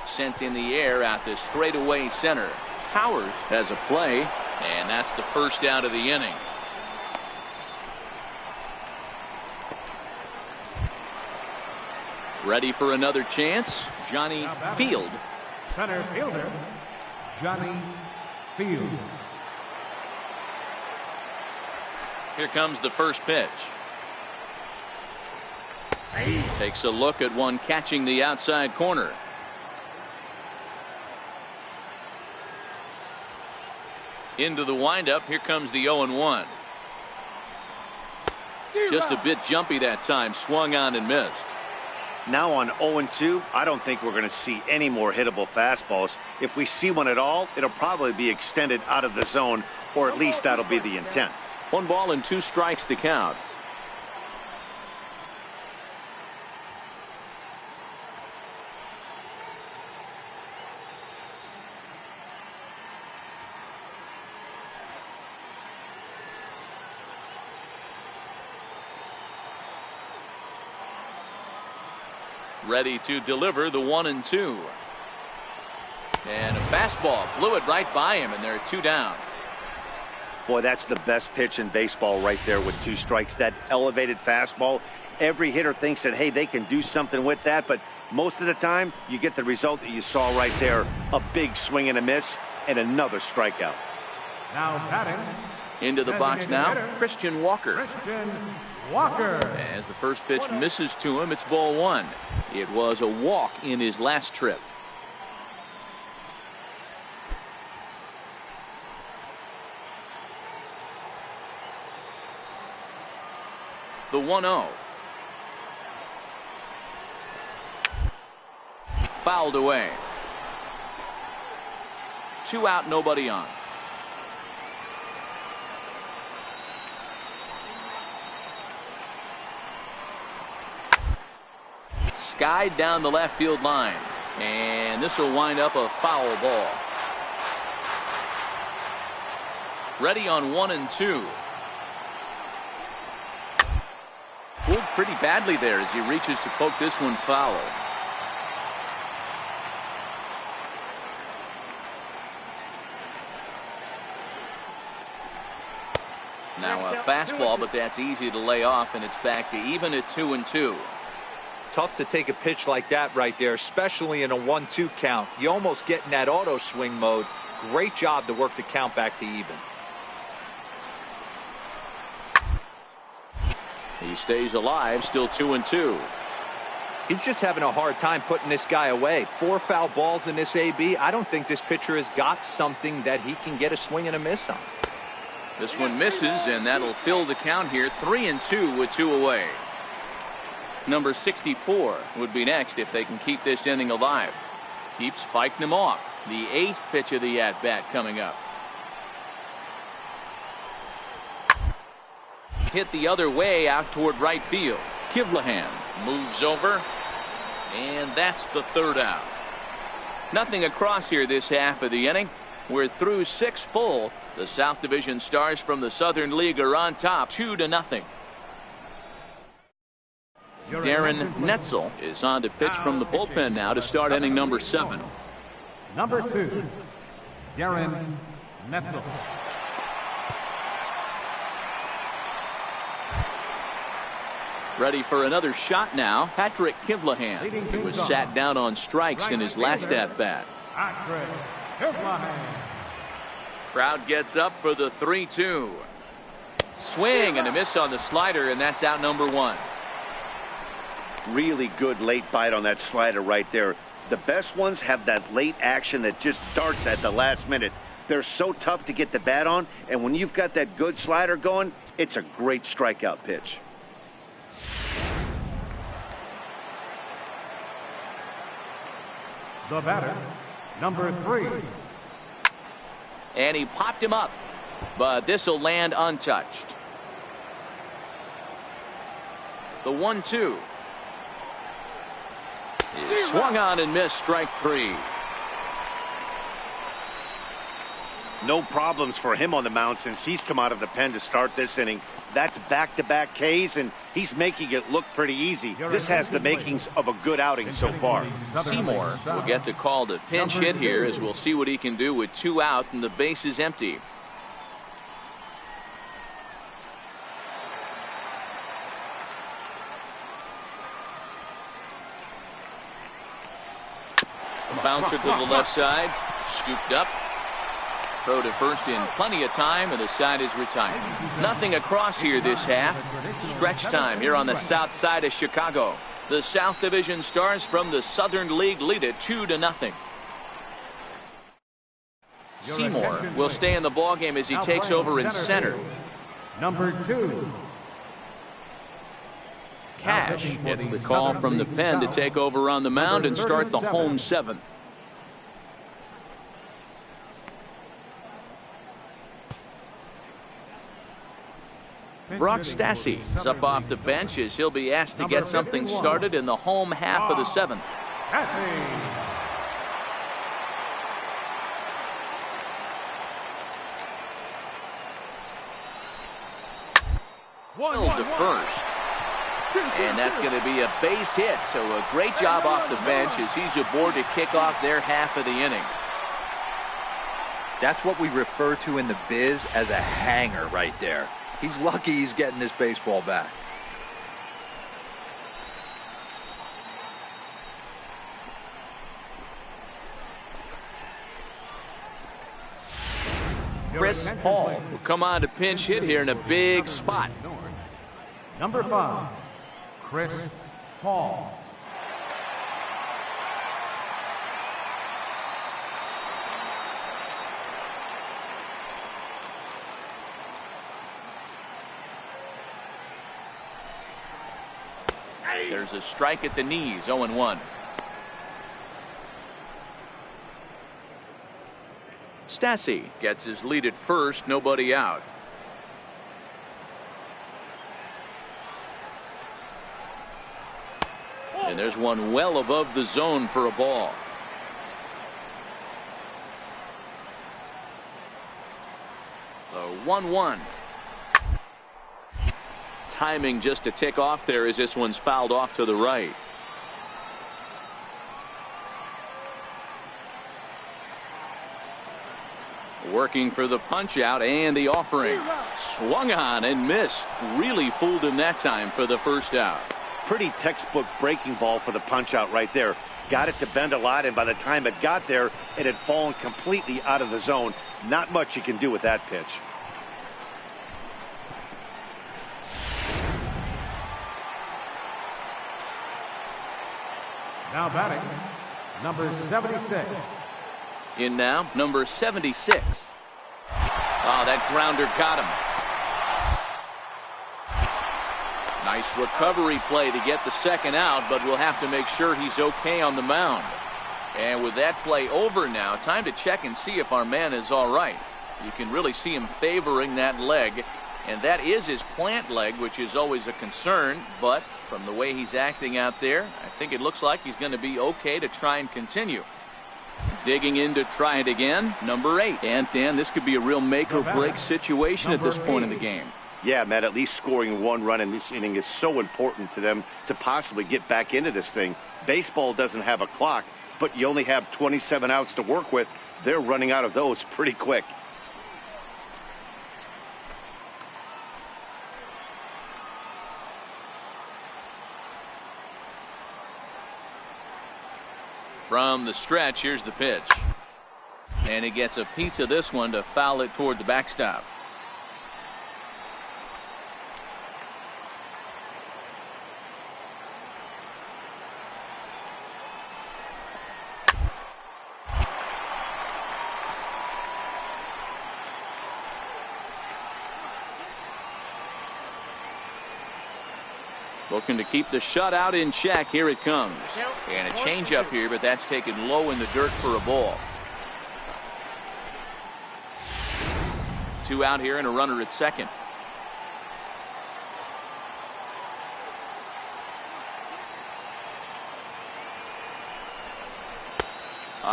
Sent in the air out to straightaway center. Towers has a play, and that's the first out of the inning. Ready for another chance, Johnny Field. Center fielder, Johnny Field. Here comes the first pitch. Takes a look at one catching the outside corner. Into the windup. Here comes the 0-1. Just a bit jumpy that time. Swung on and missed. Now on 0-2, I don't think we're going to see any more hittable fastballs. If we see one at all, it'll probably be extended out of the zone, or at least that'll be the intent. 1 ball and 2 strikes to count. Ready to deliver the 1-2. And a fastball blew it right by him, and there are 2 down. Boy, that's the best pitch in baseball right there with 2 strikes. That elevated fastball. Every hitter thinks that, hey, they can do something with that, but most of the time you get the result that you saw right there. A big swing and a miss and another strikeout. Now batting. Into the box now, Christian Walker. Christian Walker. As the first pitch misses to him, it's ball 1. It was a walk in his last trip. The 1-0. Fouled away. 2 out, nobody on. Skied down the left field line, and this will wind up a foul ball. Ready on 1-2. Fooled pretty badly there as he reaches to poke this one foul. Now a fastball, but that's easy to lay off, and it's back to even at 2-2. Tough to take a pitch like that right there, especially in a 1-2 count. You almost get in that auto swing mode. Great job to work the count back to even. He stays alive, still 2-2. He's just having a hard time putting this guy away. 4 foul balls in this AB. I don't think this pitcher has got something that he can get a swing and a miss on. This one misses, and that'll fill the count here. 3-2 with 2 away. Number 64 would be next if they can keep this inning alive. Keeps fighting him off. The 8th pitch of the at-bat coming up. Hit the other way out toward right field. Kivlahan moves over, and that's the 3rd out. Nothing across here this half of the inning. We're through 6 full. The South Division Stars from the Southern League are on top 2-0. Darren Netzel is on to pitch from the bullpen now to start inning number 7. Number 2, Darren Netzel. Ready for another shot now. Patrick Kivlahan, who was sat down on strikes in his last at-bat. Crowd gets up for the 3-2. Swing and a miss on the slider, and that's out number 1. Really good late bite on that slider right there. The best ones have that late action that just darts at the last minute. They're so tough to get the bat on, and when you've got that good slider going, it's a great strikeout pitch. The batter, number 3. And he popped him up, but this will land untouched. The 1-2. Swung on and missed, strike 3. No problems for him on the mound since he's come out of the pen to start this inning. That's back-to-back Ks, and he's making it look pretty easy. This has the makings of a good outing so far. Seymour will get the call to pinch hit here, as we'll see what he can do with 2 out and the base is empty. Bouncer to the left side, scooped up. Throw to first in plenty of time, and the side is retired. Nothing across here this half. Stretch time here on the south side of Chicago. The South Division Stars from the Southern League lead it 2-0. Seymour will stay in the ballgame as he takes over in center. Number 2. Cash gets the call from the pen to take over on the mound and start the home 7th. Brock Stassi is up off the bench as he'll be asked to get something started in the home half of the 7th. One to first. And that's going to be a base hit. So a great job off the bench as he's aboard to kick off their half of the inning. That's what we refer to in the biz as a hanger right there. He's lucky he's getting this baseball back. Chris Hall will come on to pinch hit here in a big spot. Number 5, Chris Hall. There's a strike at the knees, 0-1. Stassi gets his lead at first, nobody out. And there's one well above the zone for a ball. The 1-1. Timing just to tick off there as this one's fouled off to the right. Working for the punch out and the offering. Swung on and missed. Really fooled him that time for the first out. Pretty textbook breaking ball for the punch out right there. Got it to bend a lot, and by the time it got there, it had fallen completely out of the zone. Not much you can do with that pitch. Now batting, number 76. In now, number 76. Oh, that grounder got him. Nice recovery play to get the second out, but we'll have to make sure he's okay on the mound. And with that play over now, time to check and see if our man is all right. You can really see him favoring that leg, and that is his plant leg, which is always a concern, but from the way he's acting out there, I think it looks like he's going to be okay to try and continue. Digging in to try it again, number 8. And Dan, this could be a real make or break situation at this point in the game. Yeah, Matt, at least scoring 1 run in this inning is so important to them to possibly get back into this thing. Baseball doesn't have a clock, but you only have 27 outs to work with. They're running out of those pretty quick. From the stretch, here's the pitch. And he gets a piece of this one to foul it toward the backstop. Looking to keep the shutout in check. Here it comes. And a changeup here, but that's taken low in the dirt for a ball. 2 out here and a runner at second.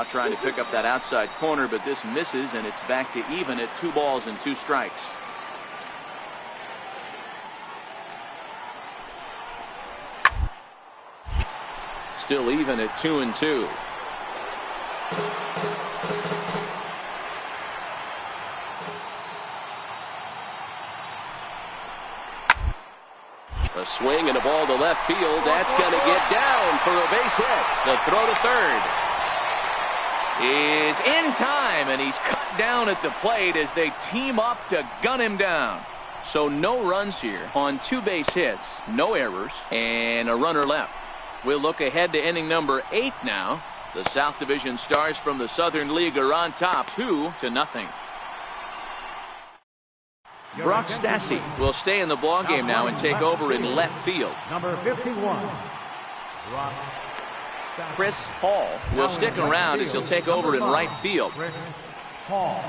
Trying to pick up that outside corner, but this misses, and it's back to even at 2 balls and 2 strikes. Still even at 2-2. A swing and a ball to left field. That's going to get down for a base hit. The throw to third is in time, and he's cut down at the plate as they team up to gun him down. So no runs here on 2 base hits, no errors, and a runner left. We'll look ahead to inning number 8 now. The South Division Stars from the Southern League are on top 2-0. Brock Stassi will stay in the ballgame now and take over in left field. Number 51. Chris Hall will stick around as he'll take over in right field. Chris Hall.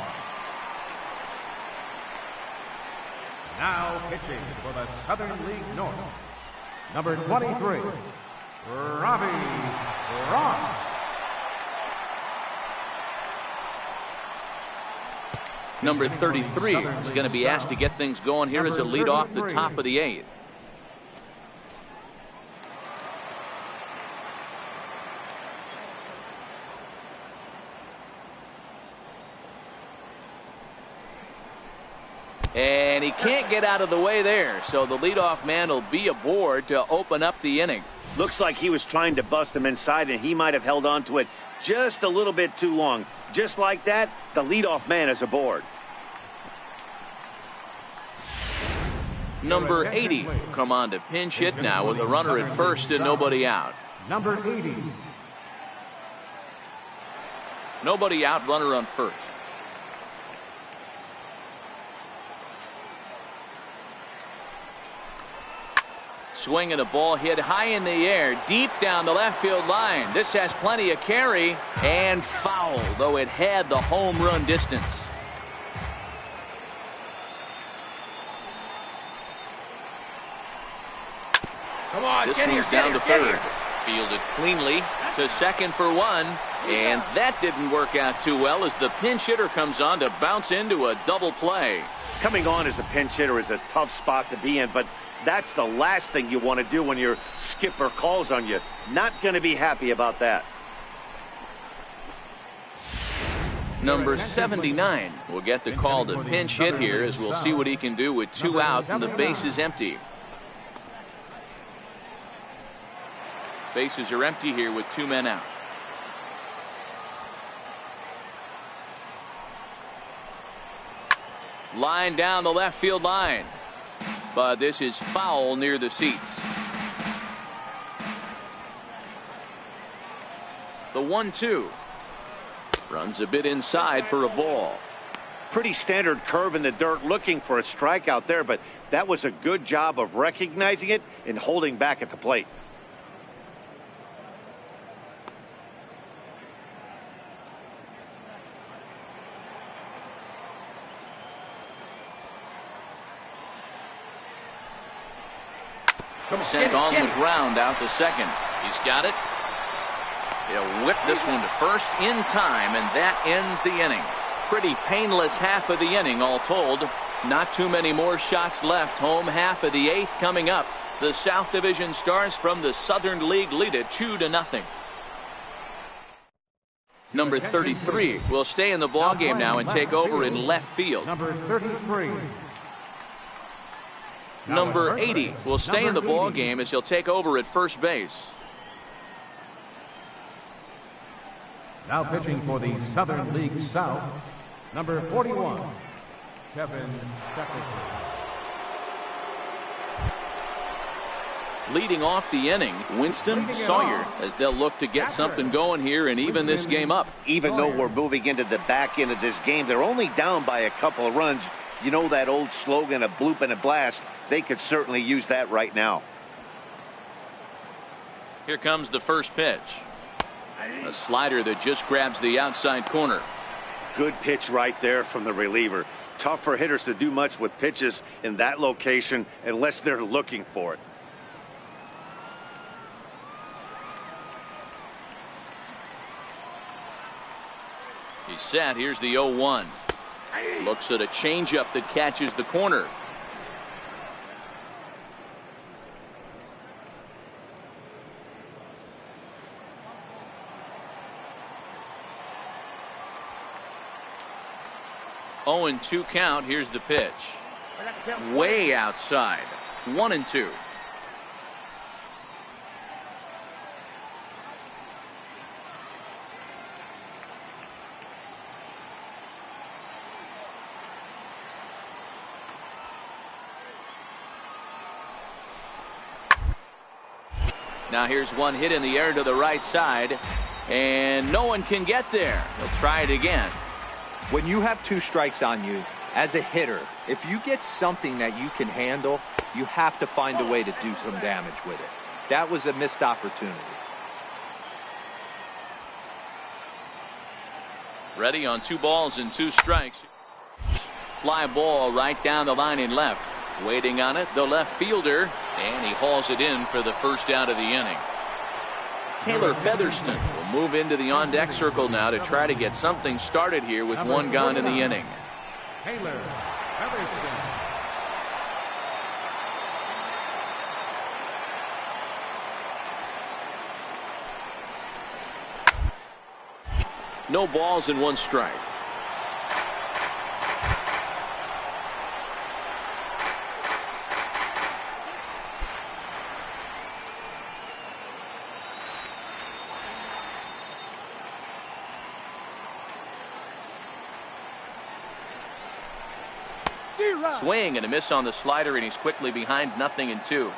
Now pitching for the Southern League North. Number 23. Robbie Ron. Number 33 is going to be asked to get things going here as a lead off the top of the 8th. And he can't get out of the way there, so the leadoff man will be aboard to open up the inning. Looks like he was trying to bust him inside, and he might have held on to it just a little bit too long. Just like that, the leadoff man is aboard. Number 80 come on to pinch hit now with a runner at first and nobody out. Number 80. Nobody out, runner on first. Swing and a ball hit high in the air, deep down the left field line. This has plenty of carry and foul, though it had the home run distance. Come on, this get one's here, down get to here, third. get here. Fielded cleanly to second for 1, and that didn't work out too well as the pinch hitter comes on to bounce into a double play. Coming on as a pinch hitter is a tough spot to be in, but that's the last thing you want to do when your skipper calls on you. Not going to be happy about that. Number 79 will get the call to pinch hit here as we'll see what he can do with 2 out and the base is empty. Bases are empty here with 2 men out. Line down the left field line. But this is foul near the seats. The 1-2. Runs a bit inside for a ball. Pretty standard curve in the dirt, looking for a strikeout there, but that was a good job of recognizing it and holding back at the plate. Sent on the ground out to second. He's got it. He'll whip this one to first in time, and that ends the inning. Pretty painless half of the inning all told. Not too many more shots left. Home half of the 8th coming up. The South Division Stars from the Southern League lead it 2-0. Number 33 will stay in the ballgame now and take over in left field. Number 33. Number 80 will stay in the ball game as he'll take over at first base. Now pitching for the Southern League South, number 41, Kevin Shackelford. Leading off the inning, Winston Sawyer, as they'll look to get something going here and even this game up. Even though we're moving into the back end of this game, they're only down by a couple of runs. You know that old slogan, a bloop and a blast. They could certainly use that right now. Here comes the first pitch. A slider that just grabs the outside corner. Good pitch right there from the reliever. Tough for hitters to do much with pitches in that location unless they're looking for it. He's set. Here's the 0-1. Looks at a changeup that catches the corner. Oh, and 2 count. Here's the pitch. Way outside. 1-2. Now here's one hit in the air to the right side, and no one can get there. They'll try it again. When you have 2 strikes on you, as a hitter, if you get something that you can handle, you have to find a way to do some damage with it. That was a missed opportunity. Ready on 2 balls and 2 strikes. Fly ball right down the line in left. Waiting on it, the left fielder, and he hauls it in for the first out of the inning. Taylor Featherston will move into the on-deck circle now to try to get something started here with 1 gone in the inning. Taylor Featherston. No balls and 1 strike. Swing and a miss on the slider, and he's quickly behind 0-2.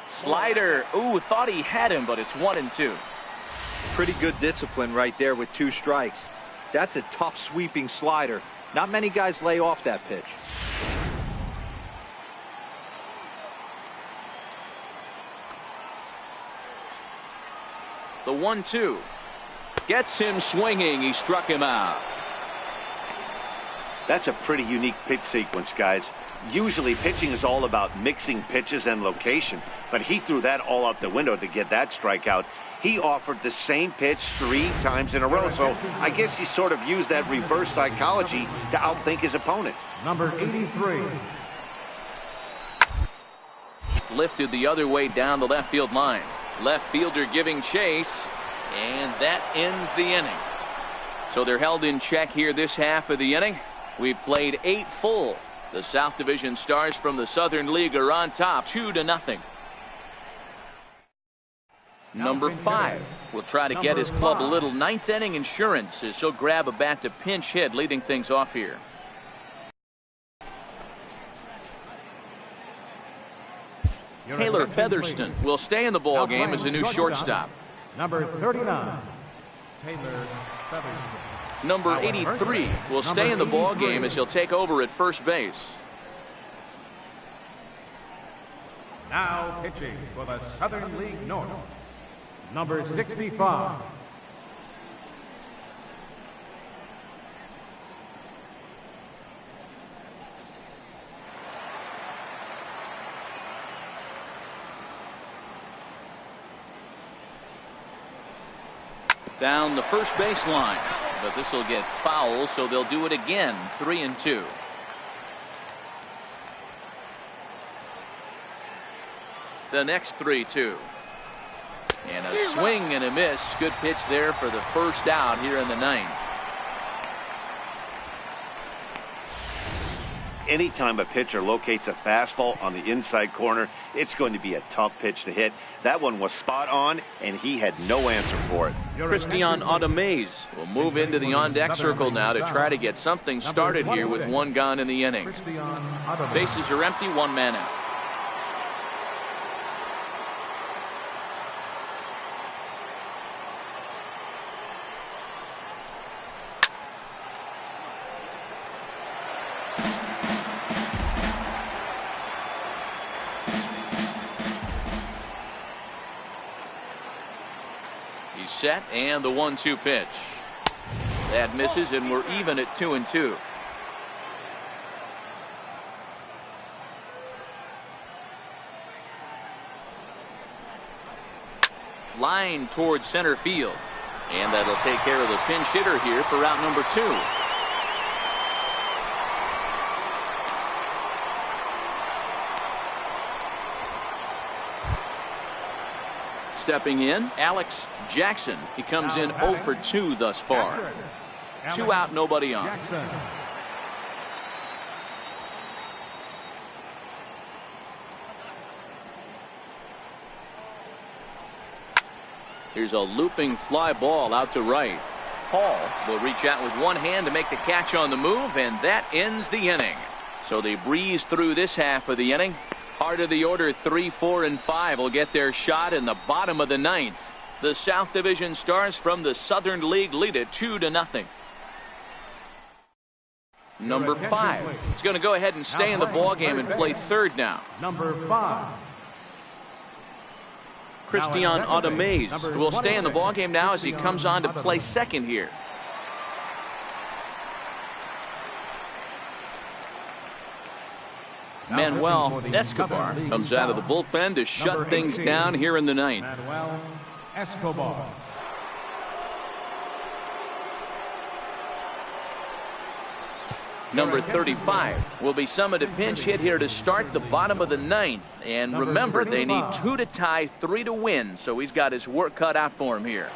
Slider, ooh, thought he had him, but it's 1-2. Pretty good discipline right there with 2 strikes. That's a tough sweeping slider. Not many guys lay off that pitch. The 1-2 gets him swinging. He struck him out. That's a pretty unique pitch sequence, guys. Usually pitching is all about mixing pitches and location, but he threw that all out the window to get that strikeout. He offered the same pitch 3 times in a row, so I guess he sort of used that reverse psychology to outthink his opponent. Number 83. Lifted the other way down the left field line. Left fielder giving chase, and that ends the inning. So they're held in check here this half of the inning. We've played 8 full. The South Division Stars from the Southern League are on top 2-0. Number 5 will try to get his club a little 9th inning insurance as he'll grab a bat to pinch hit, leading things off here. Taylor Featherston will stay in the ball game as a new shortstop. Number 39, Taylor Featherston. Number 83 will stay in the ball game as he'll take over at first base. Now pitching for the Southern League North, number 65. Down the first base line, but this will get foul, so they'll do it again. 3-2. The next 3-2. And a swing and a miss. Good pitch there for the first out here in the 9th. anytime a pitcher locates a fastball on the inside corner, it's going to be a tough pitch to hit. That one was spot on, and he had no answer for it. Christian Ademaze will move into the on-deck circle now to try to get something started here with one gone in the inning. Bases are empty, one man out. Set and the 1-2 pitch that misses, and we're even at 2-2. Line towards center field, and that'll take care of the pinch hitter here for out number 2. Stepping in, Alex Jackson. He comes in 0 for 2 thus far. 2 out, nobody on. Here's a looping fly ball out to right. Hall will reach out with one hand to make the catch on the move, and that ends the inning. So they breeze through this half of the inning. Heart of the order 3, 4, and 5 will get their shot in the bottom of the 9th. The South Division Stars from the Southern League lead it 2-0. Number 5 is going to go ahead and stay in the ball game and play third now. Number 5. Christian Ademaze will stay in the ball game now as he comes on to play second here. Manuel Escobar comes out of the bullpen to shut things down here in the 9th. Manuel Escobar. Number 35 will be summoned to pinch hit here to start the bottom of the 9th. And remember, they need 2 to tie, 3 to win, so he's got his work cut out for him here.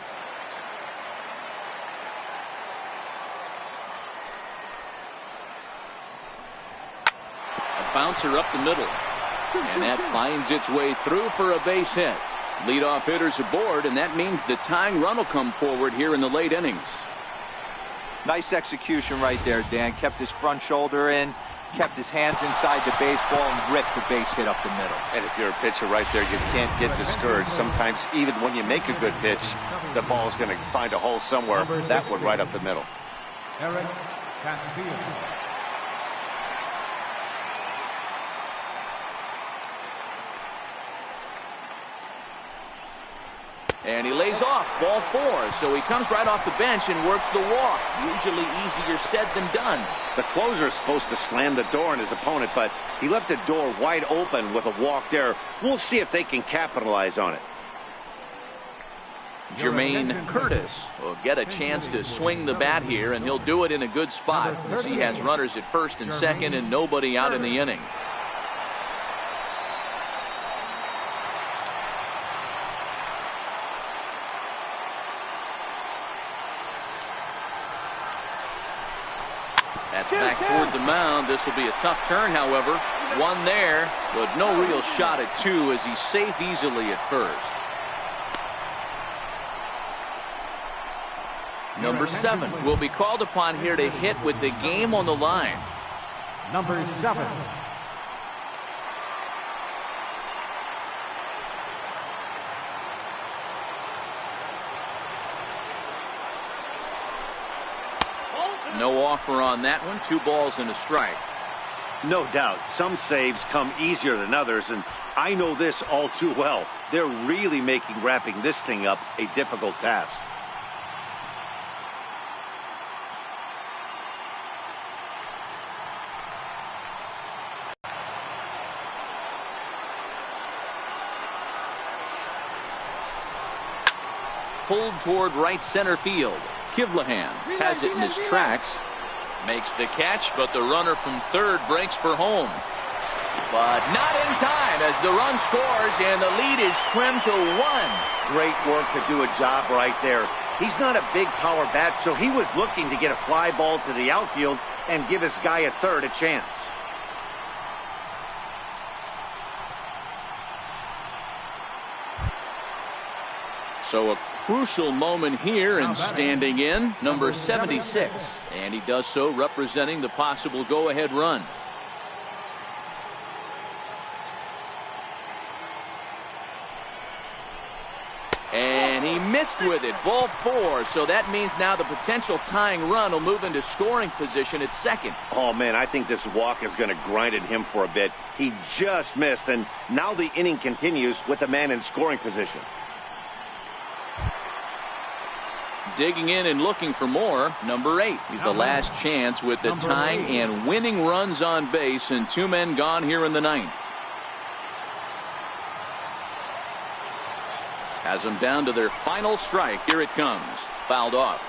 Bouncer up the middle, and that finds its way through for a base hit. Leadoff hitters aboard, and that means the tying run will come forward here in the late innings. Nice execution right there, Dan. Kept his front shoulder in, kept his hands inside the baseball, and ripped the base hit up the middle. And if you're a pitcher right there, you can't get discouraged. Sometimes even when you make a good pitch, the ball's going to find a hole somewhere. That one right up the middle. Eric Castillo. And he lays off, ball 4, so he comes right off the bench and works the walk. Usually easier said than done. The closer is supposed to slam the door on his opponent, but he left the door wide open with a walk there. We'll see if they can capitalize on it. Jermaine Curtis will get a chance to swing the bat here, and he'll do it in a good spot as he has runners at first and second and nobody out in the inning. That's back toward the mound. This will be a tough turn, however. One there, but no real shot at 2 as he's safe easily at first. Number 7 will be called upon here to hit with the game on the line. Number 7. No offer on that one. 2 balls and a strike. No doubt, some saves come easier than others, and I know this all too well. They're really making wrapping this thing up a difficult task. Pulled toward right center field. Kivlahan has it in his tracks. Makes the catch, but the runner from third breaks for home. But not in time as the run scores and the lead is trimmed to 1. Great work to do a job right there. He's not a big power bat, so he was looking to get a fly ball to the outfield and give his guy at third a chance. So a crucial moment here, and standing in, number 76. And he does so representing the possible go-ahead run. And he missed with it. Ball 4. So that means now the potential tying run will move into scoring position at second. Oh, man, I think this walk is going to grind at him for a bit. He just missed, and now the inning continues with the man in scoring position. Digging in and looking for more, number 8. He's the last chance with the tying and winning runs on base, and 2 men gone here in the 9th. Has them down to their final strike. Here it comes. Fouled off.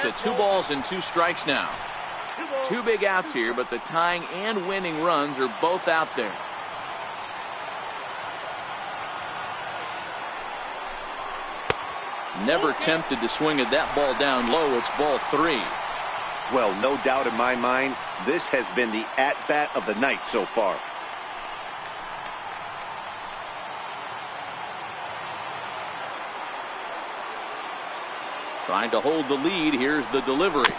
To 2 balls and 2 strikes now. 2 big outs here, but the tying and winning runs are both out there. Never tempted to swing at that ball down low. It's ball 3. Well, no doubt in my mind, this has been the at-bat of the night so far. Trying to hold the lead. Here's the delivery.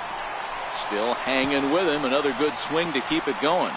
Still hanging with him. Another good swing to keep it going.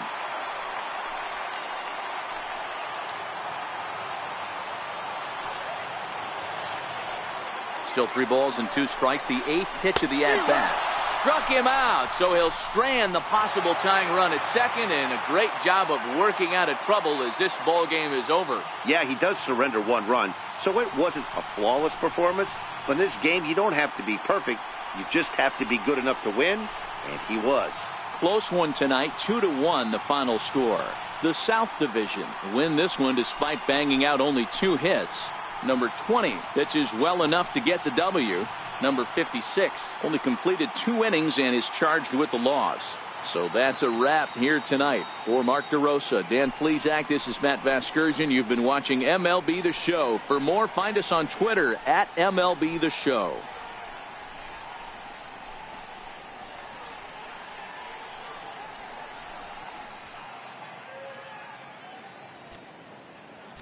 Still 3 balls and 2 strikes. The 8th pitch of the at-bat. Struck him out, so he'll strand the possible tying run at second, and a great job of working out of trouble as this ball game is over. Yeah, he does surrender 1 run, so it wasn't a flawless performance. But in this game, you don't have to be perfect. You just have to be good enough to win, and he was. Close one tonight, 2-1 the final score. The South Division win this one despite banging out only 2 hits. Number 20 pitches well enough to get the W. Number 56 only completed 2 innings and is charged with the loss. So that's a wrap here tonight. For Mark DeRosa, Dan Plesac, this is Matt Vasgersian. You've been watching MLB The Show. For more, find us on Twitter at MLB The Show.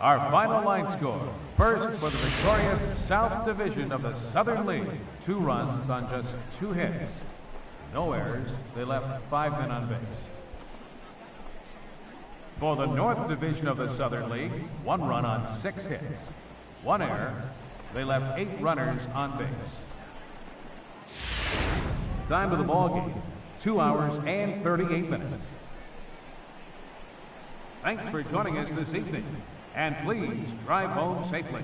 Our final line score. First for the victorious South Division of the Southern League. 2 runs on just 2 hits. No errors. They left 5 men on base. For the North Division of the Southern League, 1 run on 6 hits. 1 error. They left 8 runners on base. Time of the ball game, 2 hours and 38 minutes. Thanks for joining us this evening. And please drive home safely.